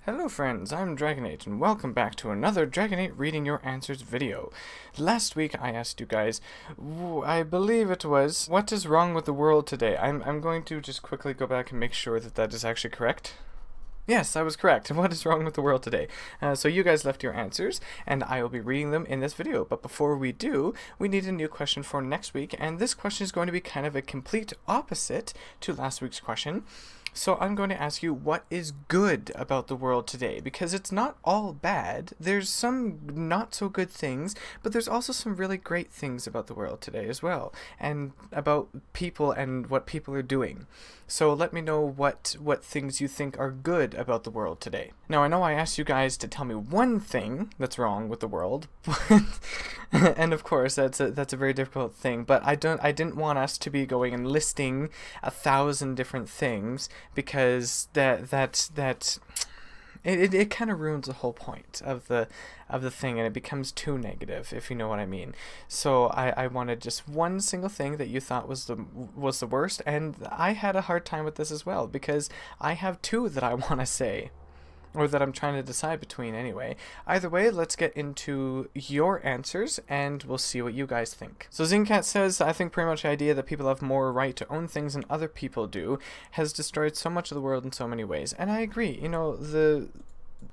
Hello friends, I'm DragoNate, and welcome back to another DragoNate Reading Your Answers video. Last week I asked you guys, I believe it was, what is wrong with the world today? I'm going to just quickly go back and make sure that that is actually correct. Yes, I was correct. What is wrong with the world today? So you guys left your answers, and I will be reading them in this video. But before we do, we need a new question for next week, and this question is going to be kind of a complete opposite to last week's question. So I'm going to ask you, what is good about the world today? Because it's not all bad. There's some not so good things, but there's also some really great things about the world today as well, and about people and what people are doing. So let me know what things you think are good about the world today. Now, I know I asked you guys to tell me one thing that's wrong with the world, and of course that's a very difficult thing. But I didn't want us to be going and listing 1,000 different things, because it kind of ruins the whole point of the thing, and it becomes too negative, if you know what I mean. So I wanted just one single thing that you thought was the worst, and I had a hard time with this as well, because I have two that I want to say, or that I'm trying to decide between anyway. Either way, let's get into your answers, and we'll see what you guys think. So Zincat says, I think pretty much the idea that people have more right to own things than other people do has destroyed so much of the world in so many ways. And I agree. You know,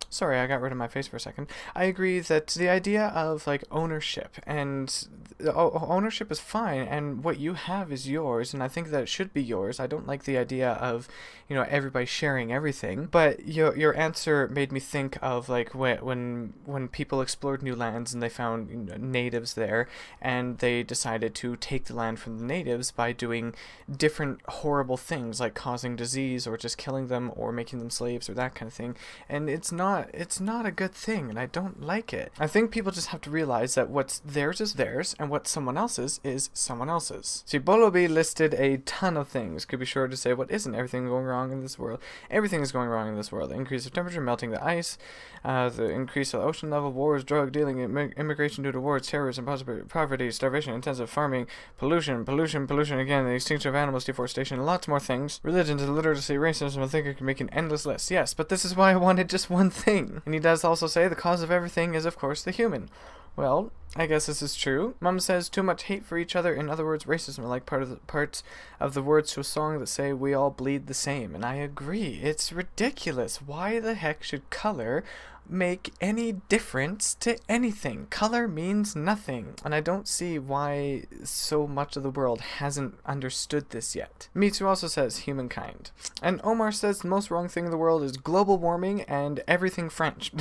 sorry, I got rid of my face for a second. I agree that the idea of, like, ownership, and ownership is fine, and what you have is yours, and I think that it should be yours. I don't like the idea of, you know, everybody sharing everything. But your answer made me think of, like, when people explored new lands and they found, you know, natives there, and they decided to take the land from the natives by doing different horrible things, like causing disease, or just killing them, or making them slaves, or that kind of thing. And it's not a good thing, and I don't like it. I think people just have to realize that what's theirs is theirs, and what someone else's is someone else's. See, Bolobi listed a ton of things. Could be sure to say, what isn't everything going wrong in this world? Everything is going wrong in this world. The increase of temperature, melting the ice, the increase of ocean level, wars, drug dealing, immigration due to wars, terrorism, poverty, starvation, intensive farming, pollution again, the extinction of animals, deforestation, lots more things. Religion, illiteracy, racism. I think I can make an endless list. Yes, but this is why I wanted just one thing. And he does also say the cause of everything is, of course, the human. Well, I guess this is true. Mom says too much hate for each other. In other words, racism. I like parts of the words to a song that say we all bleed the same. And I agree. It's ridiculous. Why the heck should color make any difference to anything? Color means nothing, and I don't see why so much of the world hasn't understood this yet. Mitsu also says humankind, and Omar says the most wrong thing in the world is global warming and everything French.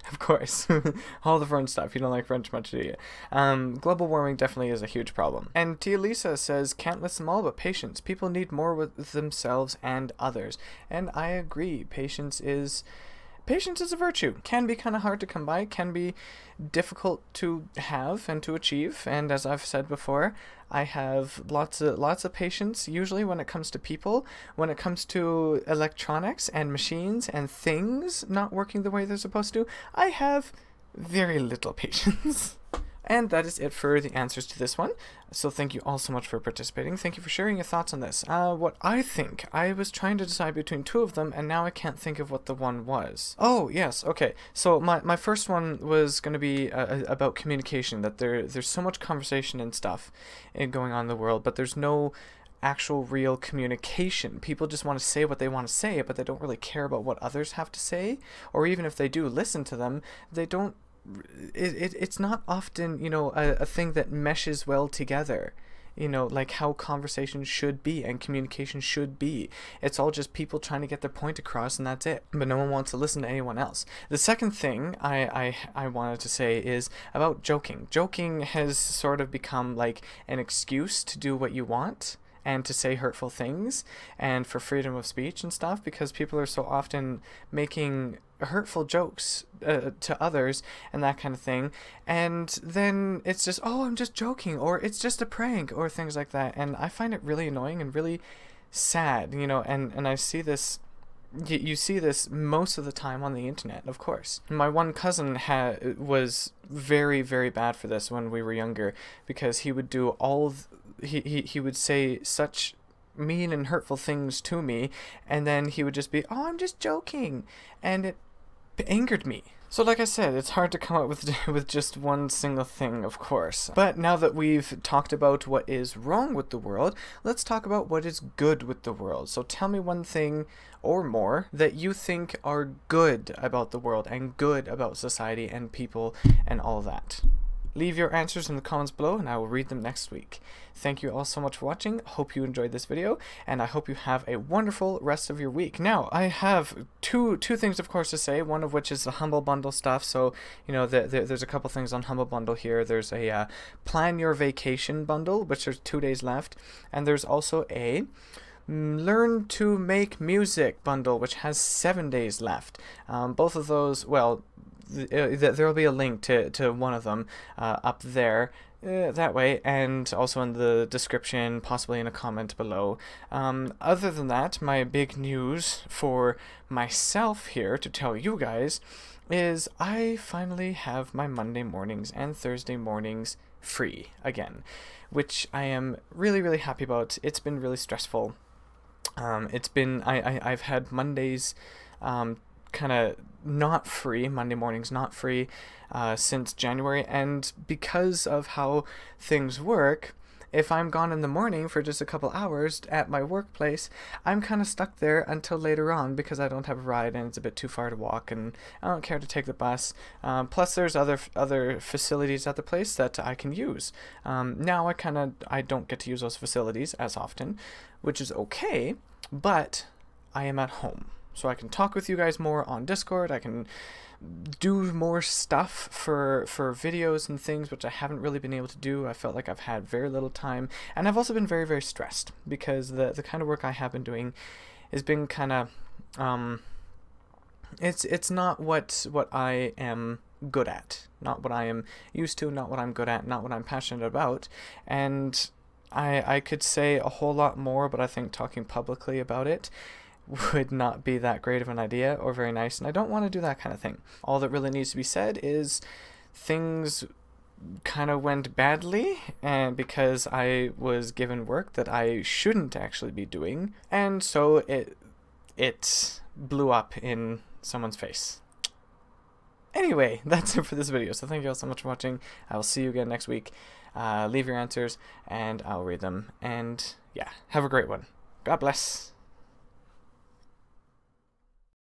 Of course. All the French stuff. You don't like French much, do you? Global warming definitely is a huge problem. And Tia Lisa says, can't list them all, but patience. People need more with themselves and others. And I agree. Patience is a virtue. Can be kind of hard to come by, can be difficult to have and to achieve, and as I've said before, I have lots of patience usually when it comes to people. When it comes to electronics and machines and things not working the way they're supposed to, I have very little patience. And that is it for the answers to this one. So thank you all so much for participating. Thank you for sharing your thoughts on this. What I think, I was trying to decide between two of them, and now I can't think of what the one was. Oh, yes, okay. So my first one was going to be about communication, that there's so much conversation and stuff going on in the world, but there's no actual real communication. People just want to say what they want to say, but they don't really care about what others have to say, or even if they do listen to them, they don't. It's not often, you know, a thing that meshes well together, you know, like how conversation should be and communication should be. It's all just people trying to get their point across, and that's it. But no one wants to listen to anyone else. The second thing I wanted to say is about joking. Joking has sort of become like an excuse to do what you want, and to say hurtful things, and for freedom of speech and stuff, because people are so often making hurtful jokes to others and that kind of thing, and then it's just, oh, I'm just joking, or it's just a prank, or things like that, and I find it really annoying and really sad, you know, and I see this. You see this most of the time on the internet, of course. My one cousin was very, very bad for this when we were younger, because he would do he would say such mean and hurtful things to me, and then he would just be, oh, I'm just joking, and it angered me. So like I said, it's hard to come up with just one single thing, of course. But now that we've talked about what is wrong with the world, let's talk about what is good with the world. So tell me one thing or more that you think are good about the world and good about society and people and all that. Leave your answers in the comments below and I will read them next week. Thank you all so much for watching. Hope you enjoyed this video and I hope you have a wonderful rest of your week. Now, I have two things of course to say, one of which is the Humble Bundle stuff. So, you know, there's a couple things on Humble Bundle here. There's a Plan Your Vacation bundle, which there's 2 days left. And there's also a Learn to Make Music bundle, which has 7 days left. Both of those, well, there will be a link to one of them up there that way, and also in the description, possibly in a comment below. Other than that, my big news for myself here to tell you guys is I finally have my Monday mornings and Thursday mornings free again, which I am really, really happy about. It's been really stressful. It's been I've had Mondays kind of not free, Monday mornings not free, since January, and because of how things work, if I'm gone in the morning for just a couple hours at my workplace, I'm kind of stuck there until later on because I don't have a ride and it's a bit too far to walk and I don't care to take the bus. Plus there's other facilities at the place that I can use. Now I don't get to use those facilities as often, which is okay, but I am at home. So I can talk with you guys more on Discord, I can do more stuff for videos and things, which I haven't really been able to do. I felt like I've had very little time, and I've also been very, very stressed, because the kind of work I have been doing has been kind of, it's not what I am good at, not what I am used to, not what I'm good at, not what I'm passionate about, and I could say a whole lot more, but I think talking publicly about it would not be that great of an idea or very nice, and I don't want to do that kind of thing. All that really needs to be said is things kind of went badly, and because I was given work that I shouldn't actually be doing, and so it blew up in someone's face. Anyway, that's it for this video, so thank you all so much for watching. I will see you again next week. Leave your answers and I'll read them, and yeah, have a great one. God bless.